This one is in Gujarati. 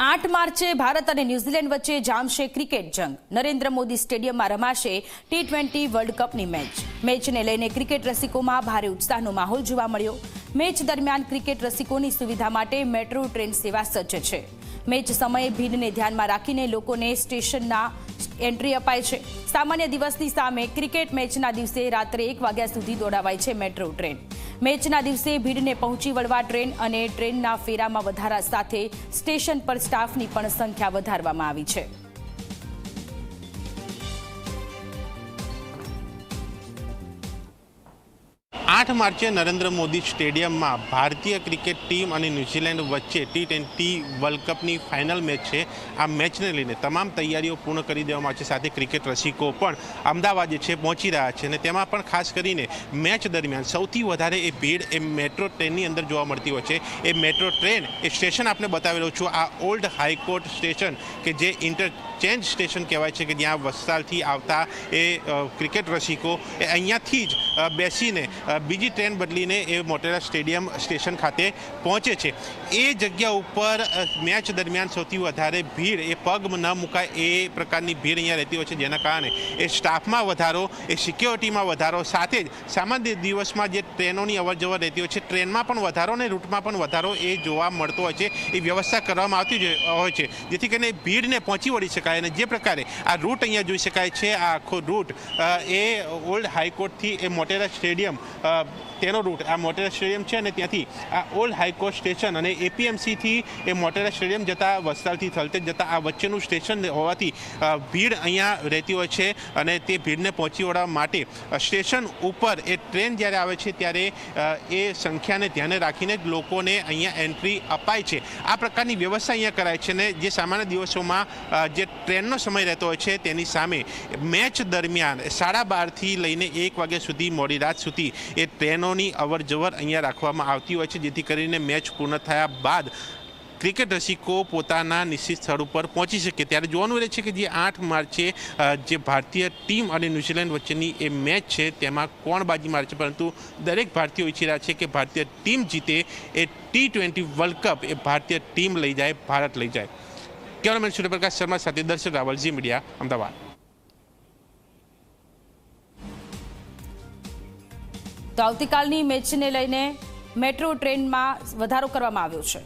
8 માર્ચે ભારત અને ન્યૂઝીલેન્ડ વચ્ચે જામશે ક્રિકેટ જંગ। નરેન્દ્ર મોદી સ્ટેડિયમમાં રમાશે T20 વર્લ્ડ કપની મેચને લઈને ક્રિકેટ રસિકોમાં ભારે ઉત્સાહનો માહોલ જોવા મળ્યો। મેચ દરમિયાન ક્રિકેટ રસિકોની સુવિધા માટે મેટ્રો ટ્રેન સેવા સજ્જ છે। મેચ સમયે ભીડને ધ્યાનમાં રાખીને લોકોને સ્ટેશનના એન્ટ્રી અપાય છે। સામાન્ય દિવસની સામે ક્રિકેટ મેચના દિવસે રાત્રે 1 વાગ્યા સુધી દોડાવાય છે મેટ્રો ટ્રેન। મેચના દિવસે ભીડને પહોંચી વળવા ટ્રેન અને ટ્રેનના ફેરામાં વધારા સાથે સ્ટેશન પર સ્ટાફની પણ સંખ્યા વધારવામાં આવી છે। 8 માર્ચે નરેન્દ્ર મોદી સ્ટેડિયમમાં ભારતીય ક્રિકેટ ટીમ અને ન્યૂઝીલેન્ડ વચ્ચે T20 વર્લ્ડ કપની ફાઇનલ મેચ છે। આ મેચને લઈને તમામ તૈયારીઓ પૂર્ણ કરી દેવામાં આવી છે। સાથે ક્રિકેટ રસિકો પણ અમદાવાદ છે પહોંચી રહ્યા છે અને તેમાં પણ ખાસ કરીને મેચ દરમિયાન સૌથી વધારે એ ભીડ એ મેટ્રો ટ્રેનની અંદર જોવા મળતી હોય છે। એ મેટ્રો ટ્રેન એ સ્ટેશન આપણે બતાવી રહ્યો છું। આ ઓલ્ડ હાઈકોર્ટ સ્ટેશન કે જે ઇન્ટરચેન્જ સ્ટેશન કહેવાય છે કે જ્યાં વસ્ત્રાલથી આવતા એ ક્રિકેટ રસિકો એ અહીંયાથી જ બેસીને બીજી ટ્રેન બદલીને એ મોટેરા સ્ટેડિયમ સ્ટેશન ખાતે પહોંચે છે। એ જગ્યા ઉપર મેચ દરમિયાન સૌથી વધારે ભીડ એ પગ ન મુકાય એ પ્રકારની ભીડ અહીંયા રહેતી હોય છે, જેના કારણે એ સ્ટાફમાં વધારો, એ સિક્યોરિટીમાં વધારો, સાથે જ સામાન્ય દિવસમાં જે ટ્રેનોની અવરજવર રહેતી હોય છે ટ્રેનમાં પણ વધારો અને રૂટમાં પણ વધારો એ જોવા મળતો હોય છે। એ વ્યવસ્થા કરવામાં આવતી હોય છે જેથી કરીને ભીડને પહોંચી વળી શકાય। અને જે પ્રકારે આ રૂટ અહીંયા જોઈ શકાય છે, આ આખો રૂટ એ ઓલ્ડ હાઈકોર્ટથી એ મોટેરા સ્ટેડિયમ તેનો રૂટ આ મોટેરા સ્ટેડિયમ છે અને ત્યાંથી આ ઓલ્ડ હાઈકોર્ટ સ્ટેશન અને એપીએમસીથી એ મોટેરા સ્ટેડિયમ જતા વસ્ત્રાલથી થલતેજ જતા આ વચ્ચેનું સ્ટેશન હોવાથી ભીડ અહીંયા રહેતી હોય છે। અને તે ભીડને પહોંચી વળવા માટે સ્ટેશન ઉપર એ ટ્રેન જ્યારે આવે છે ત્યારે એ સંખ્યાને ધ્યાને રાખીને જ લોકોને અહીંયા એન્ટ્રી અપાય છે। આ પ્રકારની વ્યવસ્થા અહીંયા કરાય છે અને જે સામાન્ય દિવસોમાં જે ટ્રેનનો સમય રહેતો હોય છે તેની સામે મેચ દરમિયાન 12:30થી લઈને 1 વાગ્યા સુધી મોડી રાત સુધી એ ટ્રેનોની અવર જવર અહીંયા રાખવામાં આવતી હોય છે, જેથી કરીને મેચ પૂર્ણ થયા બાદ ક્રિકેટ રસિકો પોતાના નિશ્ચિત સ્થળ ઉપર પહોંચી શકે। ત્યારે જોવાનું રહે છે કે જે 8 માર્ચે જે ભારતીય ટીમ અને ન્યૂઝીલેન્ડ વચ્ચેની એ મેચ છે તેમાં કોણ બાજી મારે છે, પરંતુ દરેક ભારતીયો ઈચ્છી રહ્યા છે કે ભારતીય ટીમ જીતે, એ T20 વર્લ્ડ કપ એ ભારતીય ટીમ લઈ જાય, ભારત લઈ જાય। કેમેરામેન સૂર્યપ્રકાશ શર્મા સાથે દર્શક રાવલ, ઝી મીડિયા, અમદાવાદ। તો આવતીકાલની મેચને લઈને મેટ્રો ટ્રેનમાં વધારો કરવામાં આવ્યો છે।